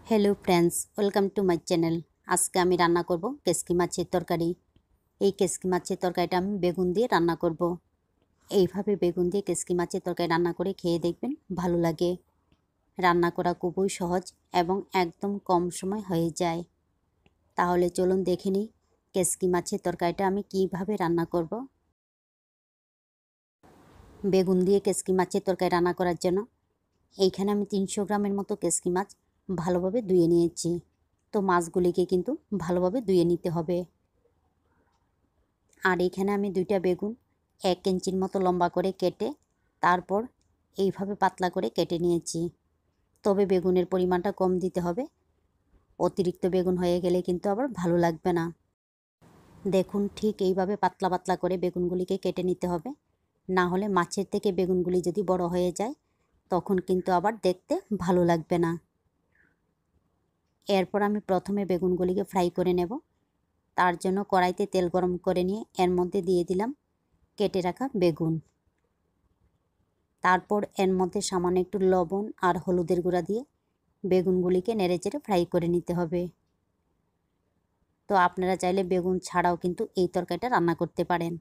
Hello friends, welcome to my channel. আজকে আমি রান্না করব কেসকি মাছের তরকারি। এই কেসকি মাছের তরকারিটা আমি বেগুন দিয়ে রান্না করব। এইভাবে বেগুন দিয়ে কেসকি মাছের তরকারি রান্না করে খেয়ে দেখবেন, ভালো লাগে। রান্না করা খুবই সহজ এবং একদম কম সময় হয়ে যায়। তাহলে চলুন দেখে নিই কেসকি মাছের তরকারিটা আমি কিভাবে রান্না করব। বেগুন দিয়ে কেসকি মাছের তরকারি রান্না করার জন্য এইখানে আমি 300 গ্রামের মতো কেসকি মাছ ভালোভাবে ধুয়ে নিয়েছি। তো মাছগুলিকে কিন্তু ভালোভাবে ধুয়ে নিতে হবে। আর এখানে আমি 2টা বেগুন 1 ইঞ্চির মতো লম্বা করে কেটে তারপর এইভাবে পাতলা করে কেটে নিয়েছি। তবে বেগুনের পরিমাণটা কম দিতে হবে, অতিরিক্ত বেগুন হয়ে গেলে কিন্তু আবার ভালো লাগবে না। দেখুন, ঠিক এইভাবে পাতলা পাতলা করে বেগুনগুলিকে কেটে নিতে হবে, না হলে মাছের থেকে বেগুনগুলি যদি বড় হয়ে যায় তখন কিন্তু আবার দেখতে ভালো লাগবে না। এরপর আমি প্রথমে বেগুনগুলিকে ফ্রাই করে নেব। তার জন্য কড়াইতে তেল গরম করে নিয়ে এর মধ্যে দিয়ে দিলাম কেটে রাখা বেগুন। তারপর এর মধ্যে সামান্য একটু লবণ আর হলুদের গুঁড়া দিয়ে বেগুনগুলিকে নেড়েচেড়ে ফ্রাই করে নিতে হবে। তো আপনারা চাইলে বেগুন ছাড়াও কিন্তু এই তরকারিটা রান্না করতে পারেন।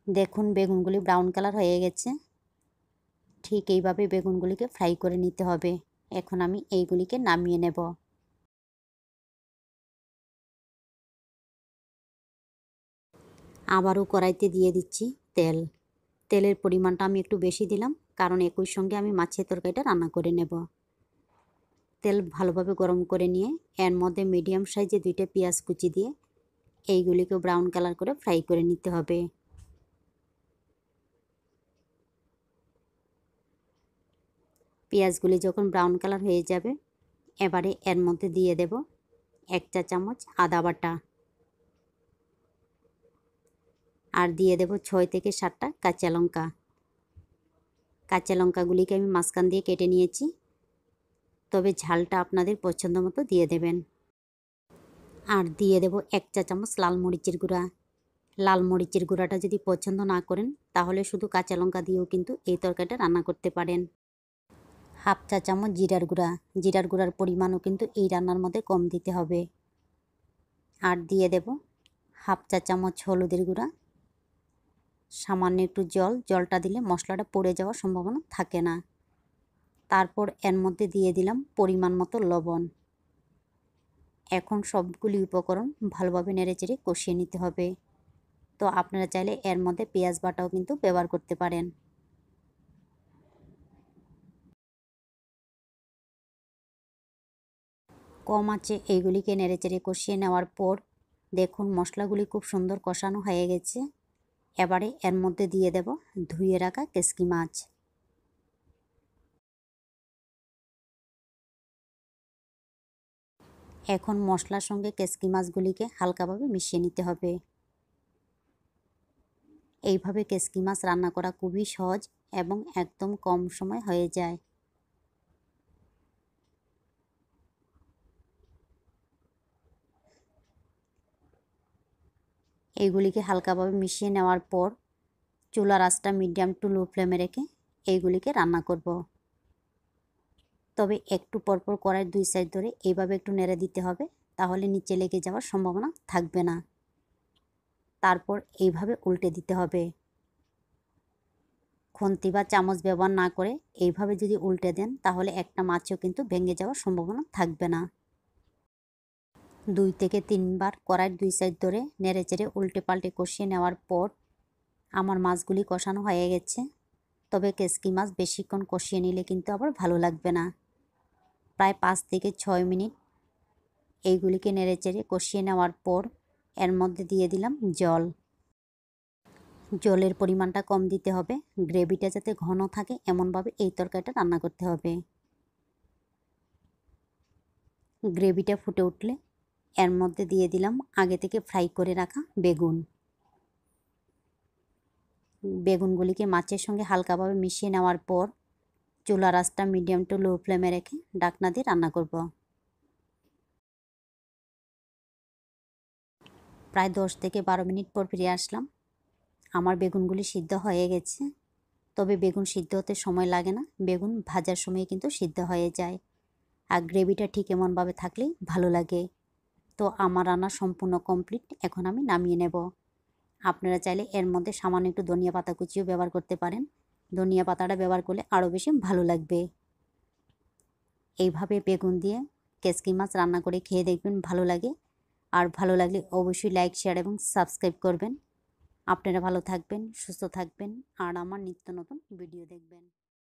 দেখুন, বেগুনগুলি ব্রাউন কালার হয়ে গেছে। ঠিক এইভাবে বেগুনগুলিকে ফ্রাই করে নিতে হবে। এখন আমি এইগুলিকে নামিয়ে নেব। আবারও কড়াইতে দিয়ে দিচ্ছি তেল। তেলের পরিমাণটা আমি একটু বেশি দিলাম, কারণ একই সঙ্গে আমি মাছের তরকারিটা রান্না করে নেব। তেল ভালোভাবে গরম করে নিয়ে এর মধ্যে মিডিয়াম সাইজে 2টা পেঁয়াজ কুচি দিয়ে এইগুলিকে ব্রাউন কালার করে ফ্রাই করে নিতে হবে। পেঁয়াজগুলি যখন ব্রাউন কালার হয়ে যাবে, এবারে এর মধ্যে দিয়ে দেব 1 চা চামচ আদা বাটা, আর দিয়ে দেব 6 থেকে 7টা কাঁচা লঙ্কা। কাঁচা লঙ্কাগুলিকে আমি মাঝখান দিয়ে কেটে নিয়েছি, তবে ঝালটা আপনাদের পছন্দ মতো দিয়ে দেবেন। আর দিয়ে দেব 1 চা চামচ লাল মরিচের গুঁড়া। লাল মরিচের গুঁড়াটা যদি পছন্দ না করেন তাহলে শুধু কাঁচা লঙ্কা দিয়েও কিন্তু এই তরকারিটা রান্না করতে পারেন। হাফ চা চামচ জিরার গুঁড়া। জিরার গুঁড়ার পরিমাণও কিন্তু এই রান্নার মধ্যে কম দিতে হবে। আর দিয়ে দেব হাফ চা চামচ হলুদের গুঁড়া, সামান্য একটু জল। জলটা দিলে মশলাটা পুড়ে যাওয়ার সম্ভাবনা থাকে না। তারপর এর মধ্যে দিয়ে দিলাম পরিমাণ মতো লবণ। এখন সবগুলি উপকরণ ভালোভাবে নেড়েচেড়ে কষিয়ে নিতে হবে। তো আপনারা চাইলে এর মধ্যে পেঁয়াজ বাটাও কিন্তু ব্যবহার করতে পারেন। কম আঁচে এইগুলিকে নেড়েচেড়ে কষিয়ে নেওয়ার পর দেখুন মশলাগুলি খুব সুন্দর কষানো হয়ে গেছে। এবারে এর মধ্যে দিয়ে দেব ধুয়ে রাখা কেসকি মাছ। এখন মশলার সঙ্গে কেসকি মাছগুলিকে হালকাভাবে মিশিয়ে নিতে হবে। এইভাবে কেসকি মাছ রান্না করা খুবই সহজ এবং একদম কম সময় হয়ে যায়। এইগুলিকে হালকাভাবে মিশিয়ে নেওয়ার পর চুলার আঁচটা মিডিয়াম টু লো ফ্লেমে রেখে এইগুলিকে রান্না করব। তবে একটু পরপর কড়াইয়ের 2 সাইড ধরে এইভাবে একটু নেড়ে দিতে হবে, তাহলে নিচে লেগে যাওয়ার সম্ভাবনা থাকবে না। তারপর এইভাবে উল্টে দিতে হবে। খুন্তি বা চামচ ব্যবহার না করে এইভাবে যদি উল্টে দেন তাহলে একটা মাছও কিন্তু ভেঙে যাওয়ার সম্ভাবনা থাকবে না। 2 থেকে 3 বার কড়াইয়ের 2 সাইড ধরে নেড়েচেড়ে উল্টে পাল্টে কষিয়ে নেওয়ার পর আমার মাছগুলি কষানো হয়ে গেছে। তবে কেসকি মাছ বেশিক্ষণ কষিয়ে নিলে কিন্তু আবার ভালো লাগবে না। প্রায় 5 থেকে 6 মিনিট এইগুলিকে নেড়েচেড়ে কষিয়ে নেওয়ার পর এর মধ্যে দিয়ে দিলাম জল। জলের পরিমাণটা কম দিতে হবে, গ্রেভিটা যাতে ঘন থাকে এমনভাবে এই তরকারিটা রান্না করতে হবে। গ্রেভিটা ফুটে উঠলে এর মধ্যে দিয়ে দিলাম আগে থেকে ফ্রাই করে রাখা বেগুন। বেগুনগুলিকে মাছের সঙ্গে হালকাভাবে মিশিয়ে নেওয়ার পর চুলার আঁচটা মিডিয়াম টু লো ফ্লেমে রেখে ঢাকনা দিয়ে রান্না করব। প্রায় 10 থেকে 12 মিনিট পর ফিরে আসলাম। আমার বেগুনগুলি সিদ্ধ হয়ে গেছে। তবে বেগুন সিদ্ধ হতে সময় লাগে না, বেগুন ভাজার সময় কিন্তু সিদ্ধ হয়ে যায়। আর গ্রেভিটা ঠিক এমনভাবে থাকলেই ভালো লাগে। তো আমার রান্না সম্পূর্ণ কমপ্লিট, এখন আমি নামিয়ে নেব। আপনারা চাইলে এর মধ্যে সামান্য একটু ধনিয়া পাতা কুচিও ব্যবহার করতে পারেন। ধনিয়া পাতাটা ব্যবহার করলে আরও বেশি ভালো লাগবে। এইভাবে বেগুন দিয়ে কেচকি মাছ রান্না করে খেয়ে দেখবেন, ভালো লাগে। আর ভালো লাগলে অবশ্যই লাইক, শেয়ার এবং সাবস্ক্রাইব করবেন। আপনারা ভালো থাকবেন, সুস্থ থাকবেন আর আমার নিত্য নতুন ভিডিও দেখবেন।